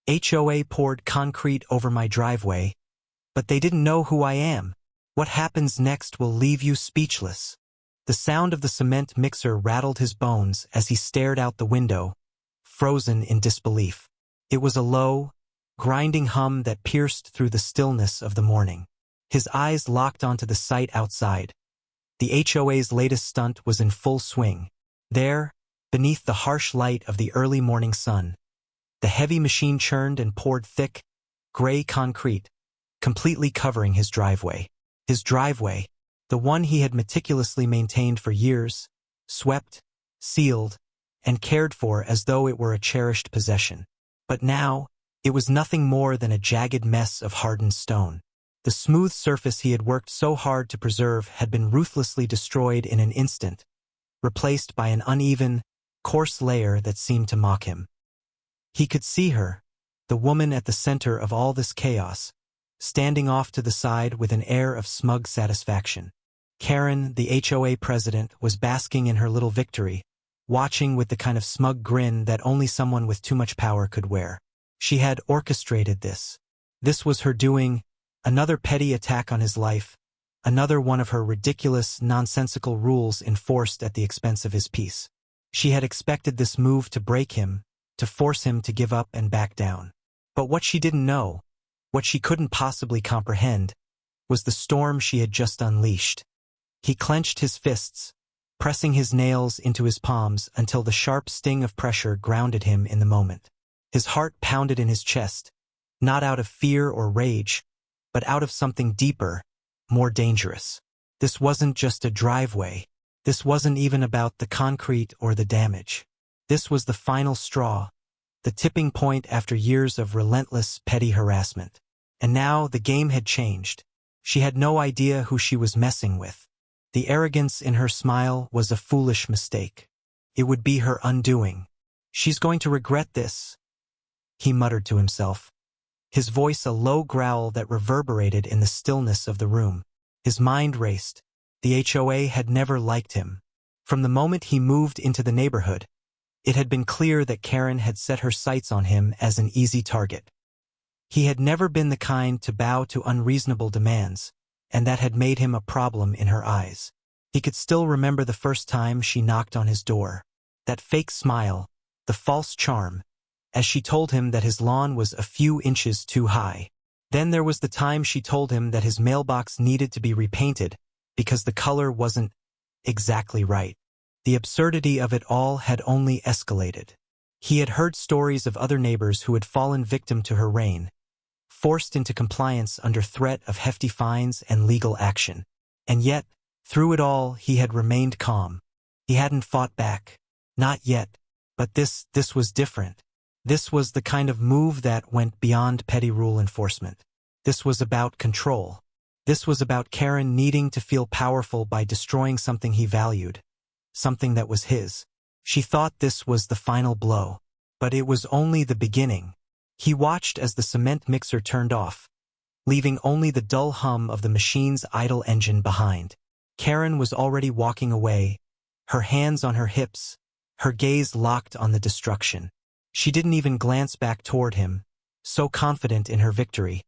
HOA poured concrete over my driveway, but they didn't know who I am. What happens next will leave you speechless. The sound of the cement mixer rattled his bones as he stared out the window, frozen in disbelief. It was a low, grinding hum that pierced through the stillness of the morning. His eyes locked onto the site outside. The HOA's latest stunt was in full swing. There, beneath the harsh light of the early morning sun, the heavy machine churned and poured thick, gray concrete, completely covering his driveway. His driveway, the one he had meticulously maintained for years, swept, sealed, and cared for as though it were a cherished possession. But now, it was nothing more than a jagged mess of hardened stone. The smooth surface he had worked so hard to preserve had been ruthlessly destroyed in an instant, replaced by an uneven, coarse layer that seemed to mock him. He could see her, the woman at the center of all this chaos, standing off to the side with an air of smug satisfaction. Karen, the HOA president, was basking in her little victory, watching with the kind of smug grin that only someone with too much power could wear. She had orchestrated this. This was her doing, another petty attack on his life, another one of her ridiculous, nonsensical rules enforced at the expense of his peace. She had expected this move to break him, to force him to give up and back down. But what she didn't know, what she couldn't possibly comprehend, was the storm she had just unleashed. He clenched his fists, pressing his nails into his palms until the sharp sting of pressure grounded him in the moment. His heart pounded in his chest, not out of fear or rage, but out of something deeper, more dangerous. This wasn't just a driveway. This wasn't even about the concrete or the damage. This was the final straw, the tipping point after years of relentless, petty harassment. And now the game had changed. She had no idea who she was messing with. The arrogance in her smile was a foolish mistake. It would be her undoing. She's going to regret this, he muttered to himself, his voice a low growl that reverberated in the stillness of the room. His mind raced. The HOA had never liked him. From the moment he moved into the neighborhood, it had been clear that Karen had set her sights on him as an easy target. He had never been the kind to bow to unreasonable demands, and that had made him a problem in her eyes. He could still remember the first time she knocked on his door. That fake smile, the false charm, as she told him that his lawn was a few inches too high. Then there was the time she told him that his mailbox needed to be repainted because the color wasn't exactly right. The absurdity of it all had only escalated. He had heard stories of other neighbors who had fallen victim to her reign, forced into compliance under threat of hefty fines and legal action. And yet, through it all, he had remained calm. He hadn't fought back. Not yet. But this was different. This was the kind of move that went beyond petty rule enforcement. This was about control. This was about Karen needing to feel powerful by destroying something he valued, something that was his. She thought this was the final blow. But it was only the beginning. He watched as the cement mixer turned off, leaving only the dull hum of the machine's idle engine behind. Karen was already walking away, her hands on her hips, her gaze locked on the destruction. She didn't even glance back toward him, so confident in her victory,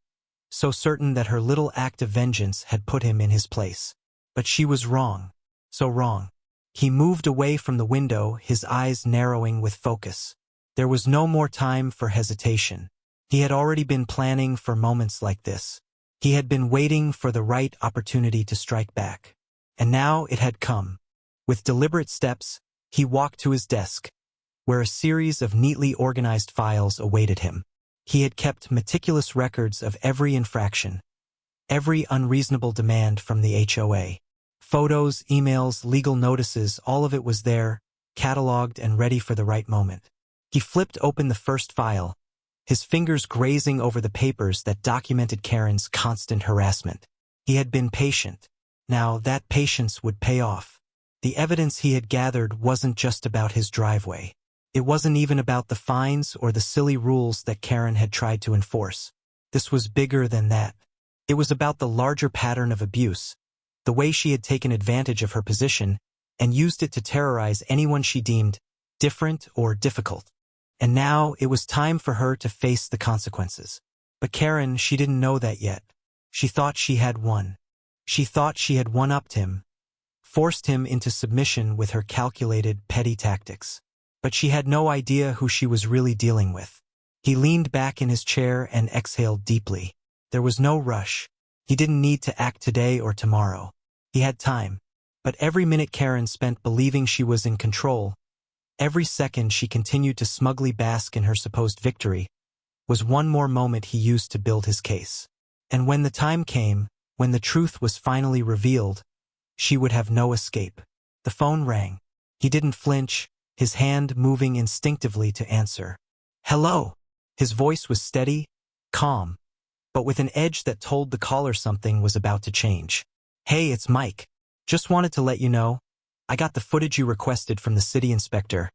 so certain that her little act of vengeance had put him in his place. But she was wrong, so wrong. He moved away from the window, his eyes narrowing with focus. There was no more time for hesitation. He had already been planning for moments like this. He had been waiting for the right opportunity to strike back. And now it had come. With deliberate steps, he walked to his desk, where a series of neatly organized files awaited him. He had kept meticulous records of every infraction, every unreasonable demand from the HOA. Photos, emails, legal notices, all of it was there, cataloged and ready for the right moment. He flipped open the first file, his fingers grazing over the papers that documented Karen's constant harassment. He had been patient. Now that patience would pay off. The evidence he had gathered wasn't just about his driveway. It wasn't even about the fines or the silly rules that Karen had tried to enforce. This was bigger than that. It was about the larger pattern of abuse, the way she had taken advantage of her position and used it to terrorize anyone she deemed different or difficult. And now it was time for her to face the consequences. But Karen, she didn't know that yet. She thought she had won. She thought she had one-upped him, forced him into submission with her calculated, petty tactics. But she had no idea who she was really dealing with. He leaned back in his chair and exhaled deeply. There was no rush. He didn't need to act today or tomorrow. He had time. But every minute Karen spent believing she was in control, every second she continued to smugly bask in her supposed victory, was one more moment he used to build his case. And when the time came, when the truth was finally revealed, she would have no escape. The phone rang. He didn't flinch, his hand moving instinctively to answer. "Hello." His voice was steady, calm, but with an edge that told the caller something was about to change. "Hey, it's Mike. Just wanted to let you know, I got the footage you requested from the city inspector."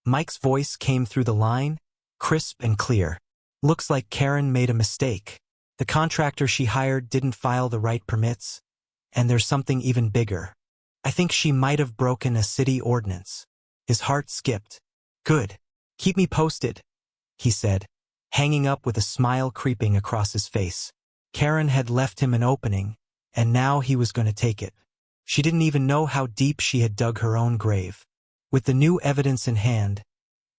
Mike's voice came through the line, crisp and clear. "Looks like Karen made a mistake. The contractor she hired didn't file the right permits, and there's something even bigger. I think she might have broken a city ordinance." His heart skipped. "Good. Keep me posted," he said, hanging up with a smile creeping across his face. Karen had left him an opening, and now he was going to take it. She didn't even know how deep she had dug her own grave. With the new evidence in hand,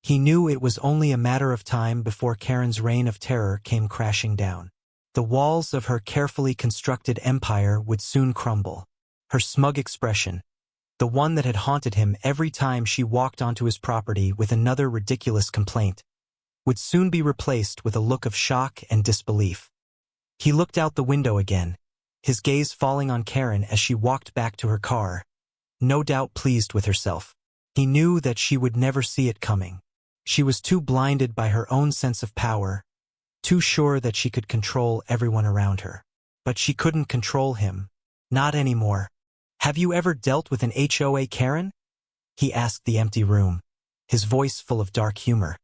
he knew it was only a matter of time before Karen's reign of terror came crashing down. The walls of her carefully constructed empire would soon crumble. Her smug expression, the one that had haunted him every time she walked onto his property with another ridiculous complaint, would soon be replaced with a look of shock and disbelief. He looked out the window again, his gaze falling on Karen as she walked back to her car, no doubt pleased with herself. He knew that she would never see it coming. She was too blinded by her own sense of power, too sure that she could control everyone around her. But she couldn't control him. Not anymore. "Have you ever dealt with an HOA, Karen?" he asked the empty room, his voice full of dark humor.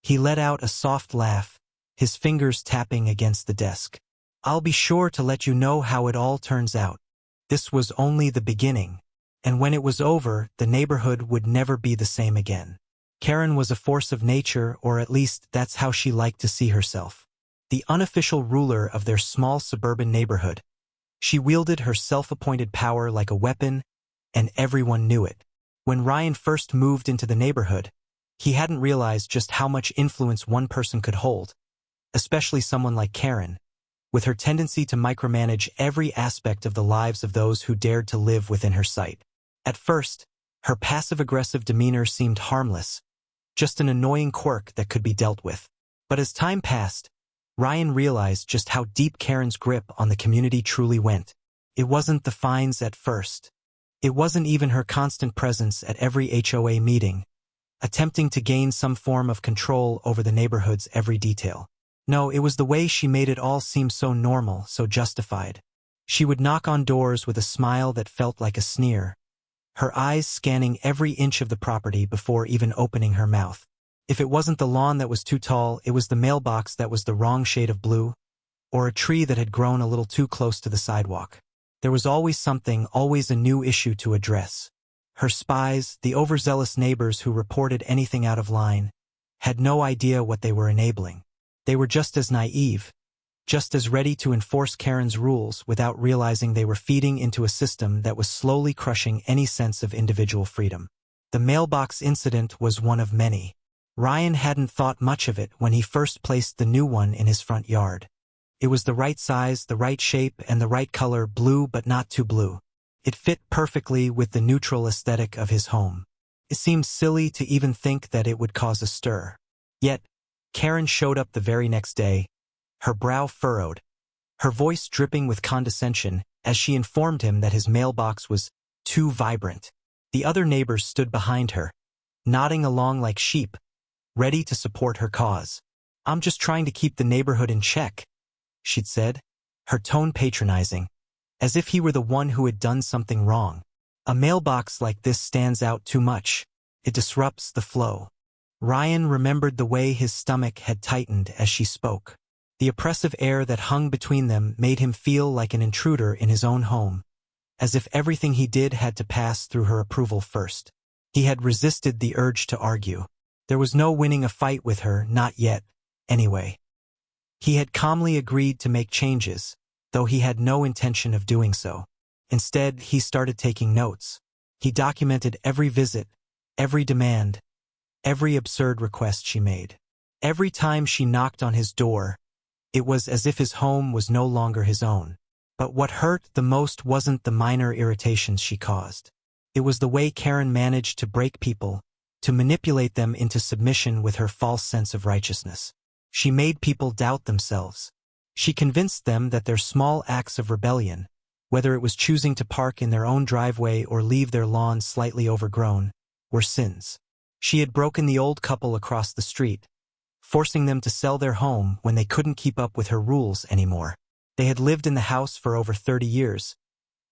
He let out a soft laugh, his fingers tapping against the desk. "I'll be sure to let you know how it all turns out. This was only the beginning, and when it was over, the neighborhood would never be the same again." Karen was a force of nature, or at least that's how she liked to see herself. The unofficial ruler of their small suburban neighborhood. She wielded her self-appointed power like a weapon, and everyone knew it. When Ryan first moved into the neighborhood, he hadn't realized just how much influence one person could hold, especially someone like Karen, with her tendency to micromanage every aspect of the lives of those who dared to live within her sight. At first, her passive-aggressive demeanor seemed harmless, just an annoying quirk that could be dealt with. But as time passed, Ryan realized just how deep Karen's grip on the community truly went. It wasn't the fines at first. It wasn't even her constant presence at every HOA meeting, attempting to gain some form of control over the neighborhood's every detail. No, it was the way she made it all seem so normal, so justified. She would knock on doors with a smile that felt like a sneer, her eyes scanning every inch of the property before even opening her mouth. If it wasn't the lawn that was too tall, it was the mailbox that was the wrong shade of blue, or a tree that had grown a little too close to the sidewalk. There was always something, always a new issue to address. Her spies, the overzealous neighbors who reported anything out of line, had no idea what they were enabling. They were just as naive, just as ready to enforce Karen's rules without realizing they were feeding into a system that was slowly crushing any sense of individual freedom. The mailbox incident was one of many. Ryan hadn't thought much of it when he first placed the new one in his front yard. It was the right size, the right shape, and the right color, blue but not too blue. It fit perfectly with the neutral aesthetic of his home. It seemed silly to even think that it would cause a stir. Yet, Karen showed up the very next day, her brow furrowed, her voice dripping with condescension as she informed him that his mailbox was too vibrant. The other neighbors stood behind her, nodding along like sheep, ready to support her cause. "I'm just trying to keep the neighborhood in check," she'd said, her tone patronizing, as if he were the one who had done something wrong. "A mailbox like this stands out too much. It disrupts the flow." Ryan remembered the way his stomach had tightened as she spoke. The oppressive air that hung between them made him feel like an intruder in his own home, as if everything he did had to pass through her approval first. He had resisted the urge to argue. There was no winning a fight with her, not yet, anyway. He had calmly agreed to make changes, though he had no intention of doing so. Instead, he started taking notes. He documented every visit, every demand, every absurd request she made. Every time she knocked on his door, it was as if his home was no longer his own. But what hurt the most wasn't the minor irritations she caused. It was the way Karen managed to break people, to manipulate them into submission with her false sense of righteousness. She made people doubt themselves. She convinced them that their small acts of rebellion, whether it was choosing to park in their own driveway or leave their lawn slightly overgrown, were sins. She had broken the old couple across the street, forcing them to sell their home when they couldn't keep up with her rules anymore. They had lived in the house for over 30 years,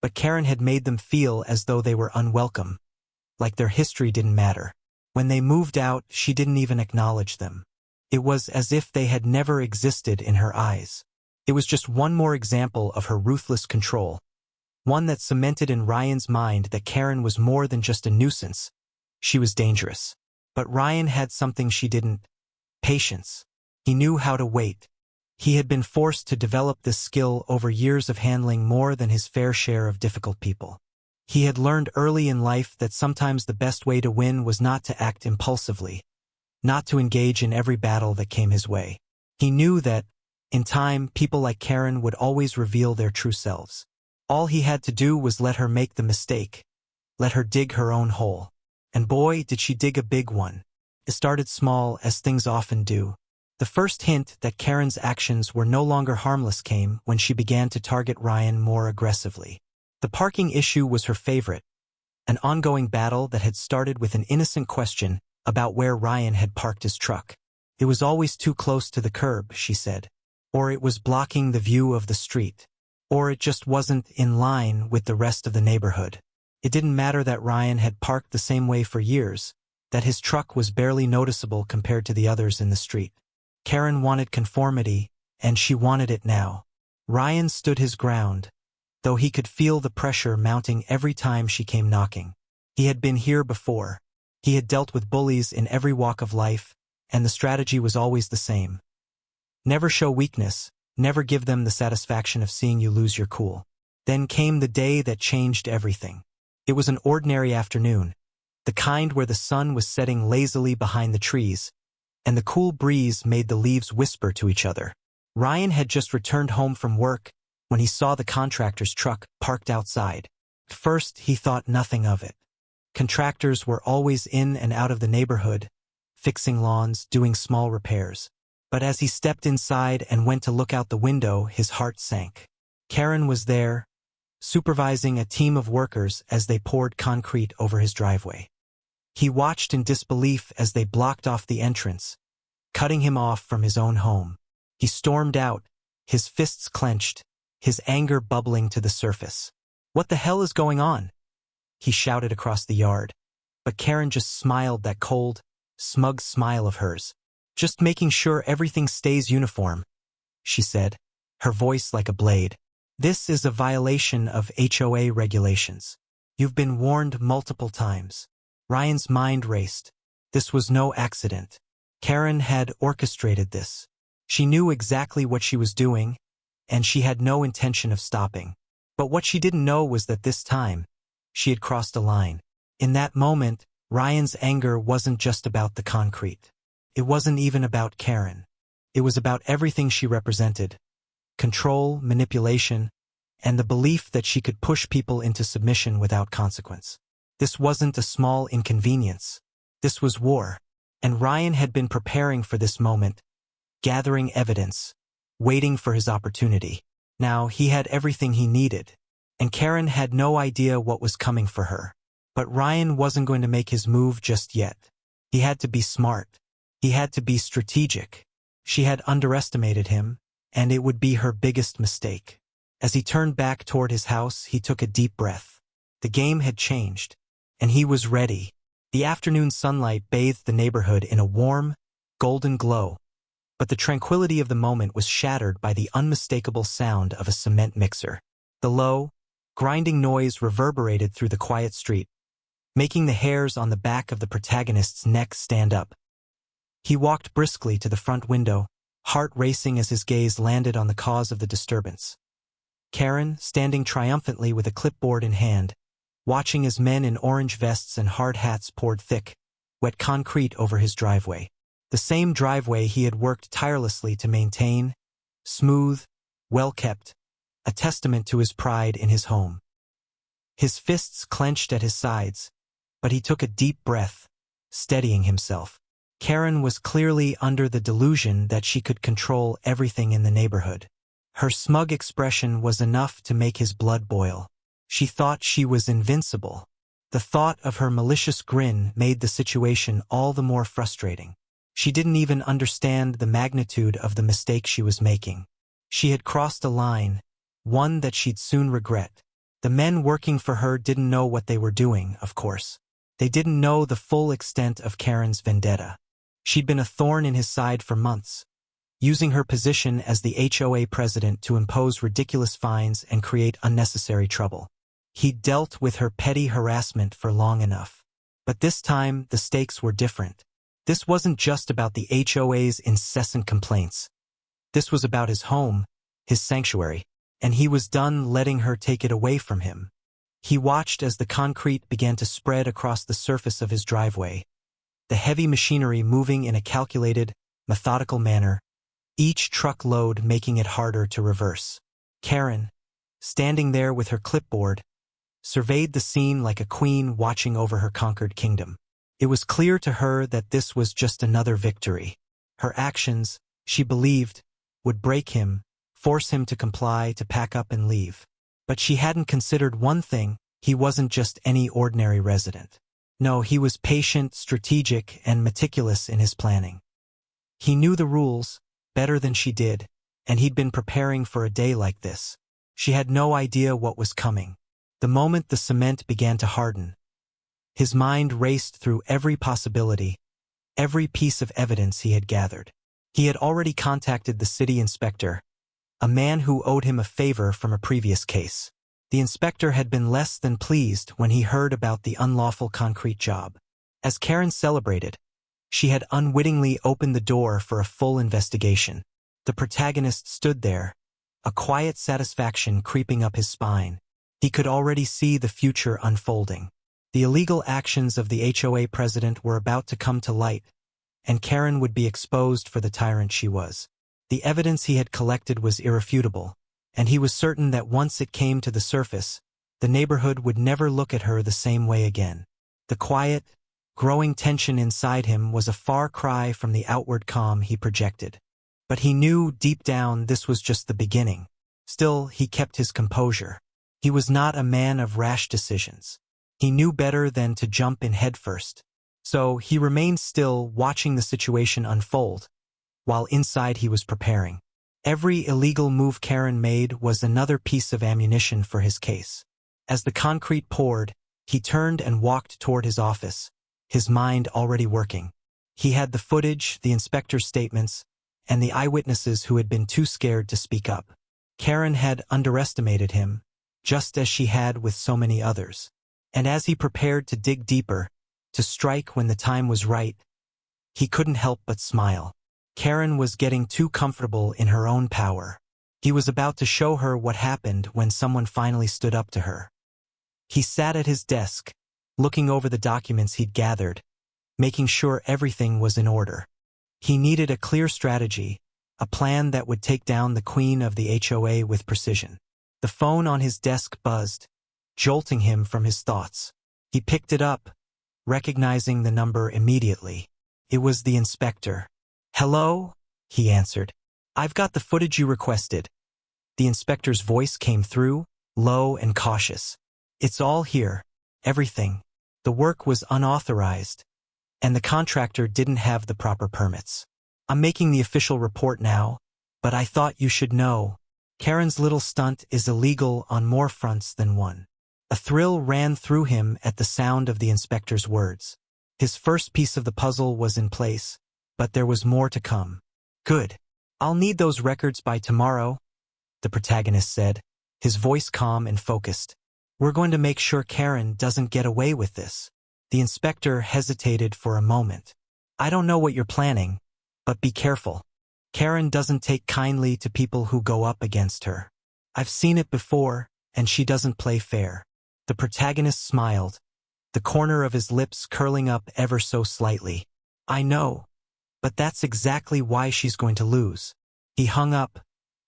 but Karen had made them feel as though they were unwelcome, like their history didn't matter. When they moved out, she didn't even acknowledge them. It was as if they had never existed in her eyes. It was just one more example of her ruthless control, one that cemented in Ryan's mind that Karen was more than just a nuisance. She was dangerous. But Ryan had something she didn't: patience. He knew how to wait. He had been forced to develop this skill over years of handling more than his fair share of difficult people. He had learned early in life that sometimes the best way to win was not to act impulsively, not to engage in every battle that came his way. He knew that, in time, people like Karen would always reveal their true selves. All he had to do was let her make the mistake, let her dig her own hole. And boy, did she dig a big one. It started small, as things often do. The first hint that Karen's actions were no longer harmless came when she began to target Ryan more aggressively. The parking issue was her favorite, an ongoing battle that had started with an innocent question about where Ryan had parked his truck. It was always too close to the curb, she said. Or it was blocking the view of the street. Or it just wasn't in line with the rest of the neighborhood. It didn't matter that Ryan had parked the same way for years, that his truck was barely noticeable compared to the others in the street. Karen wanted conformity, and she wanted it now. Ryan stood his ground, though he could feel the pressure mounting every time she came knocking. He had been here before. He had dealt with bullies in every walk of life, and the strategy was always the same. Never show weakness, never give them the satisfaction of seeing you lose your cool. Then came the day that changed everything. It was an ordinary afternoon, the kind where the sun was setting lazily behind the trees, and the cool breeze made the leaves whisper to each other. Ryan had just returned home from work when he saw the contractor's truck parked outside. At first, he thought nothing of it. Contractors were always in and out of the neighborhood, fixing lawns, doing small repairs. But as he stepped inside and went to look out the window, his heart sank. Karen was there, supervising a team of workers as they poured concrete over his driveway. He watched in disbelief as they blocked off the entrance, cutting him off from his own home. He stormed out, his fists clenched, his anger bubbling to the surface. "What the hell is going on?" he shouted across the yard. But Karen just smiled, that cold, smug smile of hers. "Just making sure everything stays uniform," she said, her voice like a blade. "This is a violation of HOA regulations. You've been warned multiple times." Ryan's mind raced. This was no accident. Karen had orchestrated this. She knew exactly what she was doing, and she had no intention of stopping. But what she didn't know was that this time, she had crossed a line. In that moment, Ryan's anger wasn't just about the concrete. It wasn't even about Karen. It was about everything she represented: control, manipulation, and the belief that she could push people into submission without consequence. This wasn't a small inconvenience. This was war. And Ryan had been preparing for this moment, gathering evidence, waiting for his opportunity. Now he had everything he needed, and Karen had no idea what was coming for her. But Ryan wasn't going to make his move just yet. He had to be smart. He had to be strategic. She had underestimated him, and it would be her biggest mistake. As he turned back toward his house, he took a deep breath. The game had changed, and he was ready. The afternoon sunlight bathed the neighborhood in a warm, golden glow, but the tranquility of the moment was shattered by the unmistakable sound of a cement mixer. The low, grinding noise reverberated through the quiet street, making the hairs on the back of the protagonist's neck stand up. He walked briskly to the front window, heart racing as his gaze landed on the cause of the disturbance. Karen, standing triumphantly with a clipboard in hand, watching as men in orange vests and hard hats poured thick, wet concrete over his driveway. The same driveway he had worked tirelessly to maintain, smooth, well-kept, a testament to his pride in his home. His fists clenched at his sides, but he took a deep breath, steadying himself. Karen was clearly under the delusion that she could control everything in the neighborhood. Her smug expression was enough to make his blood boil. She thought she was invincible. The thought of her malicious grin made the situation all the more frustrating. She didn't even understand the magnitude of the mistake she was making. She had crossed a line, one that she'd soon regret. The men working for her didn't know what they were doing, of course. They didn't know the full extent of Karen's vendetta. She'd been a thorn in his side for months, using her position as the HOA president to impose ridiculous fines and create unnecessary trouble. He'd dealt with her petty harassment for long enough. But this time, the stakes were different. This wasn't just about the HOA's incessant complaints. This was about his home, his sanctuary, and he was done letting her take it away from him. He watched as the concrete began to spread across the surface of his driveway, the heavy machinery moving in a calculated, methodical manner, each truckload making it harder to reverse. Karen, standing there with her clipboard, surveyed the scene like a queen watching over her conquered kingdom. It was clear to her that this was just another victory. Her actions, she believed, would break him, force him to comply, to pack up and leave. But she hadn't considered one thing: he wasn't just any ordinary resident. No, he was patient, strategic, and meticulous in his planning. He knew the rules better than she did, and he'd been preparing for a day like this. She had no idea what was coming. The moment the cement began to harden, his mind raced through every possibility, every piece of evidence he had gathered. He had already contacted the city inspector, a man who owed him a favor from a previous case. The inspector had been less than pleased when he heard about the unlawful concrete job. As Karen celebrated, she had unwittingly opened the door for a full investigation. The protagonist stood there, a quiet satisfaction creeping up his spine. He could already see the future unfolding. The illegal actions of the HOA president were about to come to light, and Karen would be exposed for the tyrant she was. The evidence he had collected was irrefutable, and he was certain that once it came to the surface, the neighborhood would never look at her the same way again. The quiet, growing tension inside him was a far cry from the outward calm he projected. But he knew deep down this was just the beginning. Still, he kept his composure. He was not a man of rash decisions. He knew better than to jump in headfirst. So he remained still, watching the situation unfold, while inside he was preparing. Every illegal move Karen made was another piece of ammunition for his case. As the concrete poured, he turned and walked toward his office, his mind already working. He had the footage, the inspector's statements, and the eyewitnesses who had been too scared to speak up. Karen had underestimated him, just as she had with so many others. And as he prepared to dig deeper, to strike when the time was right, he couldn't help but smile. Karen was getting too comfortable in her own power. He was about to show her what happened when someone finally stood up to her. He sat at his desk, looking over the documents he'd gathered, making sure everything was in order. He needed a clear strategy, a plan that would take down the queen of the HOA with precision. The phone on his desk buzzed, jolting him from his thoughts. He picked it up, recognizing the number immediately. It was the inspector. "Hello?" he answered. "I've got the footage you requested." The inspector's voice came through, low and cautious. "It's all here, everything." The work was unauthorized, and the contractor didn't have the proper permits. "I'm making the official report now, but I thought you should know. Karen's little stunt is illegal on more fronts than one." A thrill ran through him at the sound of the inspector's words. His first piece of the puzzle was in place, but there was more to come. "Good. I'll need those records by tomorrow," the protagonist said, his voice calm and focused. "We're going to make sure Karen doesn't get away with this." The inspector hesitated for a moment. I don't know what you're planning, but be careful. Karen doesn't take kindly to people who go up against her. I've seen it before, and she doesn't play fair. The protagonist smiled, the corner of his lips curling up ever so slightly. I know, but that's exactly why she's going to lose. He hung up,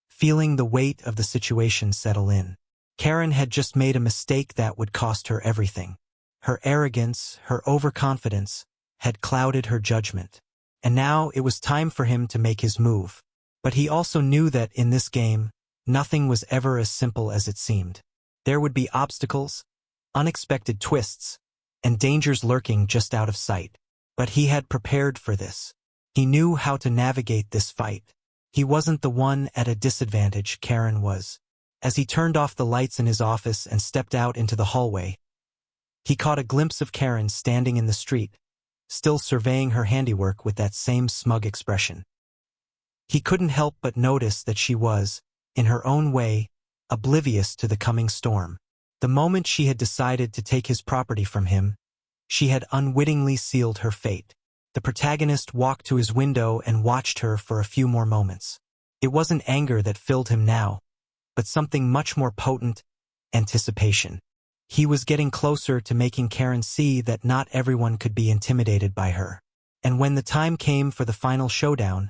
feeling the weight of the situation settle in. Karen had just made a mistake that would cost her everything. Her arrogance, her overconfidence, had clouded her judgment. And now it was time for him to make his move. But he also knew that in this game, nothing was ever as simple as it seemed. There would be obstacles, unexpected twists, and dangers lurking just out of sight. But he had prepared for this. He knew how to navigate this fight. He wasn't the one at a disadvantage, Karen was. As he turned off the lights in his office and stepped out into the hallway, he caught a glimpse of Karen standing in the street, still surveying her handiwork with that same smug expression. He couldn't help but notice that she was, in her own way, oblivious to the coming storm. The moment she had decided to take his property from him, she had unwittingly sealed her fate. The protagonist walked to his window and watched her for a few more moments. It wasn't anger that filled him now, but something much more potent, anticipation. He was getting closer to making Karen see that not everyone could be intimidated by her. And when the time came for the final showdown,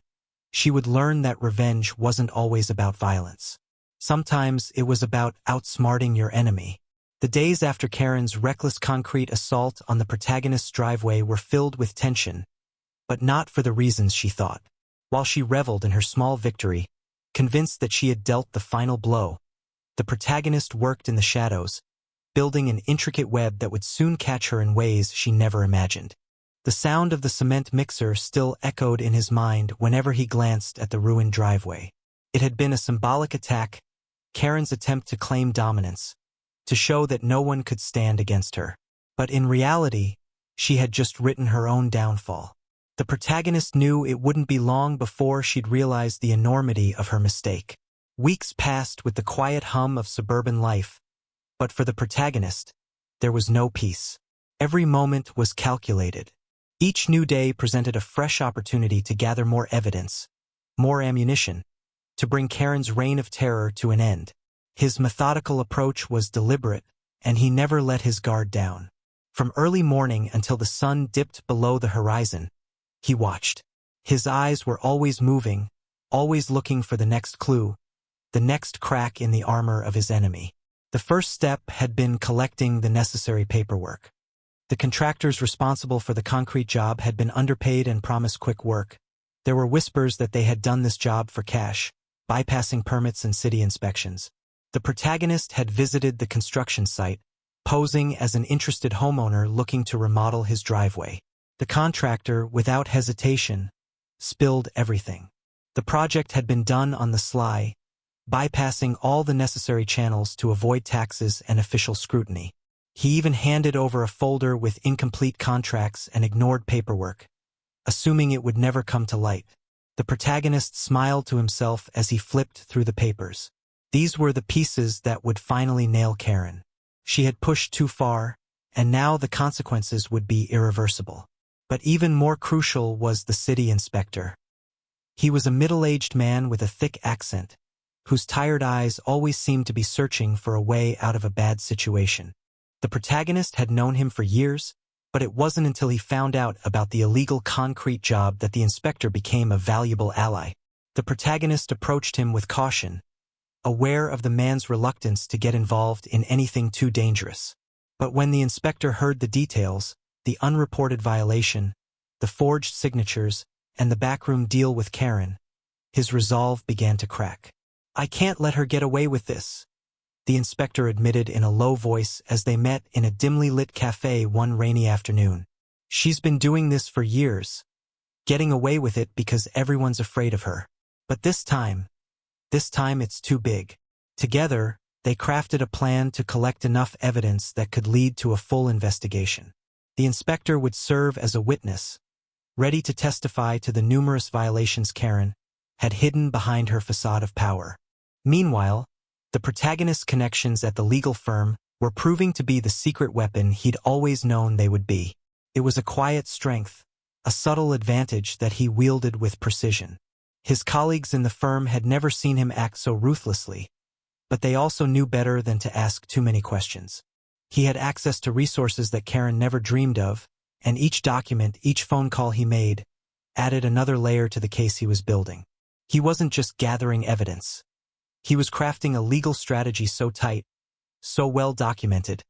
she would learn that revenge wasn't always about violence. Sometimes it was about outsmarting your enemy. The days after Karen's reckless concrete assault on the protagonist's driveway were filled with tension, but not for the reasons she thought. While she reveled in her small victory, convinced that she had dealt the final blow, the protagonist worked in the shadows, building an intricate web that would soon catch her in ways she never imagined. The sound of the cement mixer still echoed in his mind whenever he glanced at the ruined driveway. It had been a symbolic attack, Karen's attempt to claim dominance, to show that no one could stand against her. But in reality, she had just written her own downfall. The protagonist knew it wouldn't be long before she'd realize the enormity of her mistake. Weeks passed with the quiet hum of suburban life, but for the protagonist, there was no peace. Every moment was calculated. Each new day presented a fresh opportunity to gather more evidence, more ammunition, to bring Karen's reign of terror to an end. His methodical approach was deliberate, and he never let his guard down. From early morning until the sun dipped below the horizon, he watched. His eyes were always moving, always looking for the next clue, the next crack in the armor of his enemy. The first step had been collecting the necessary paperwork. The contractors responsible for the concrete job had been underpaid and promised quick work. There were whispers that they had done this job for cash, bypassing permits and city inspections. The protagonist had visited the construction site, posing as an interested homeowner looking to remodel his driveway. The contractor, without hesitation, spilled everything. The project had been done on the sly, bypassing all the necessary channels to avoid taxes and official scrutiny. He even handed over a folder with incomplete contracts and ignored paperwork, assuming it would never come to light. The protagonist smiled to himself as he flipped through the papers. These were the pieces that would finally nail Karen. She had pushed too far, and now the consequences would be irreversible. But even more crucial was the city inspector. He was a middle-aged man with a thick accent, whose tired eyes always seemed to be searching for a way out of a bad situation. The protagonist had known him for years, but it wasn't until he found out about the illegal concrete job that the inspector became a valuable ally. The protagonist approached him with caution, aware of the man's reluctance to get involved in anything too dangerous. But when the inspector heard the details, the unreported violation, the forged signatures, and the backroom deal with Karen, his resolve began to crack. "I can't let her get away with this," the inspector admitted in a low voice as they met in a dimly lit cafe one rainy afternoon. "She's been doing this for years, getting away with it because everyone's afraid of her. But this time it's too big." Together, they crafted a plan to collect enough evidence that could lead to a full investigation. The inspector would serve as a witness, ready to testify to the numerous violations Karen had hidden behind her facade of power. Meanwhile, the protagonist's connections at the legal firm were proving to be the secret weapon he'd always known they would be. It was a quiet strength, a subtle advantage that he wielded with precision. His colleagues in the firm had never seen him act so ruthlessly, but they also knew better than to ask too many questions. He had access to resources that Karen never dreamed of, and each document, each phone call he made, added another layer to the case he was building. He wasn't just gathering evidence. He was crafting a legal strategy so tight, so well documented,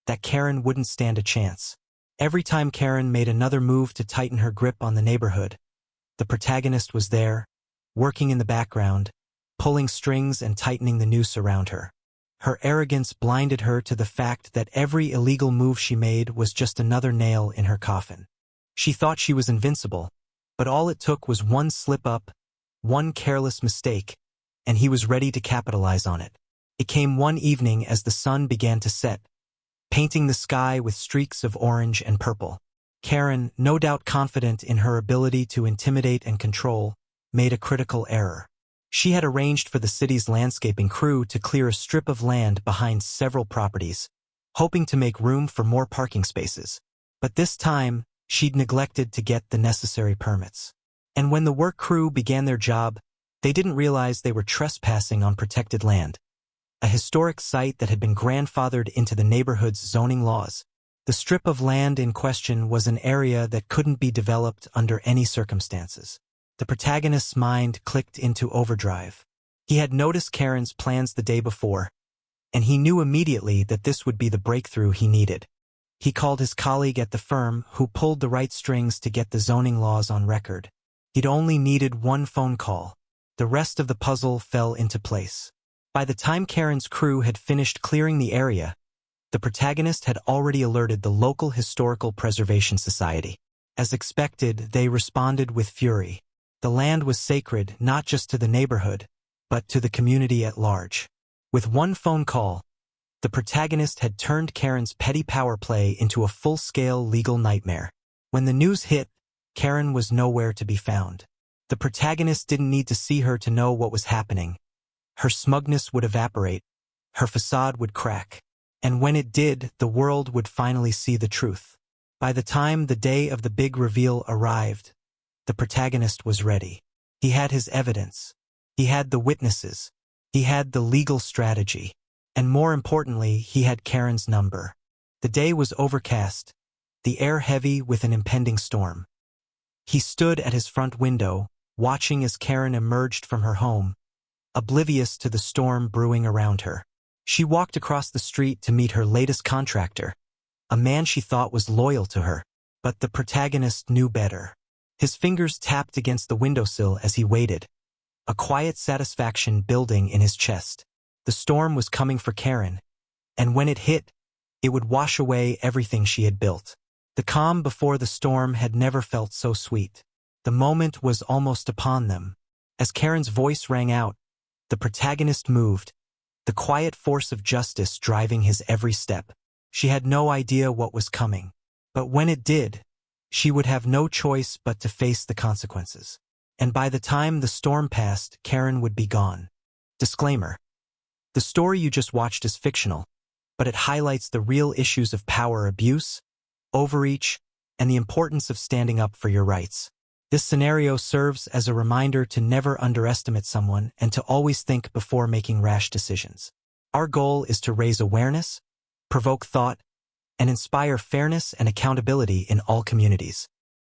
that Karen wouldn't stand a chance. Every time Karen made another move to tighten her grip on the neighborhood, the protagonist was there, working in the background, pulling strings and tightening the noose around her. Her arrogance blinded her to the fact that every illegal move she made was just another nail in her coffin. She thought she was invincible, but all it took was one slip-up, one careless mistake, and he was ready to capitalize on it. It came one evening as the sun began to set, painting the sky with streaks of orange and purple. Karen, no doubt confident in her ability to intimidate and control, made a critical error. She had arranged for the city's landscaping crew to clear a strip of land behind several properties, hoping to make room for more parking spaces. But this time, she'd neglected to get the necessary permits. And when the work crew began their job, they didn't realize they were trespassing on protected land, a historic site that had been grandfathered into the neighborhood's zoning laws. The strip of land in question was an area that couldn't be developed under any circumstances. The protagonist's mind clicked into overdrive. He had noticed Karen's plans the day before, and he knew immediately that this would be the breakthrough he needed. He called his colleague at the firm, who pulled the right strings to get the zoning laws on record. He'd only needed one phone call. The rest of the puzzle fell into place. By the time Karen's crew had finished clearing the area, the protagonist had already alerted the local historical preservation society. As expected, they responded with fury. The land was sacred not just to the neighborhood, but to the community at large. With one phone call, the protagonist had turned Karen's petty power play into a full-scale legal nightmare. When the news hit, Karen was nowhere to be found. The protagonist didn't need to see her to know what was happening. Her smugness would evaporate, her facade would crack, and when it did, the world would finally see the truth. By the time the day of the big reveal arrived, the protagonist was ready. He had his evidence. He had the witnesses. He had the legal strategy. And more importantly, he had Karen's number. The day was overcast, the air heavy with an impending storm. He stood at his front window, watching as Karen emerged from her home, oblivious to the storm brewing around her. She walked across the street to meet her latest contractor, a man she thought was loyal to her. But the protagonist knew better. His fingers tapped against the windowsill as he waited, a quiet satisfaction building in his chest. The storm was coming for Karen, and when it hit, it would wash away everything she had built. The calm before the storm had never felt so sweet. The moment was almost upon them. As Karen's voice rang out, the protagonist moved, the quiet force of justice driving his every step. She had no idea what was coming, but when it did, she would have no choice but to face the consequences. And by the time the storm passed, Karen would be gone. Disclaimer: the story you just watched is fictional, but it highlights the real issues of power abuse, overreach, and the importance of standing up for your rights. This scenario serves as a reminder to never underestimate someone and to always think before making rash decisions. Our goal is to raise awareness, provoke thought, and inspire fairness and accountability in all communities.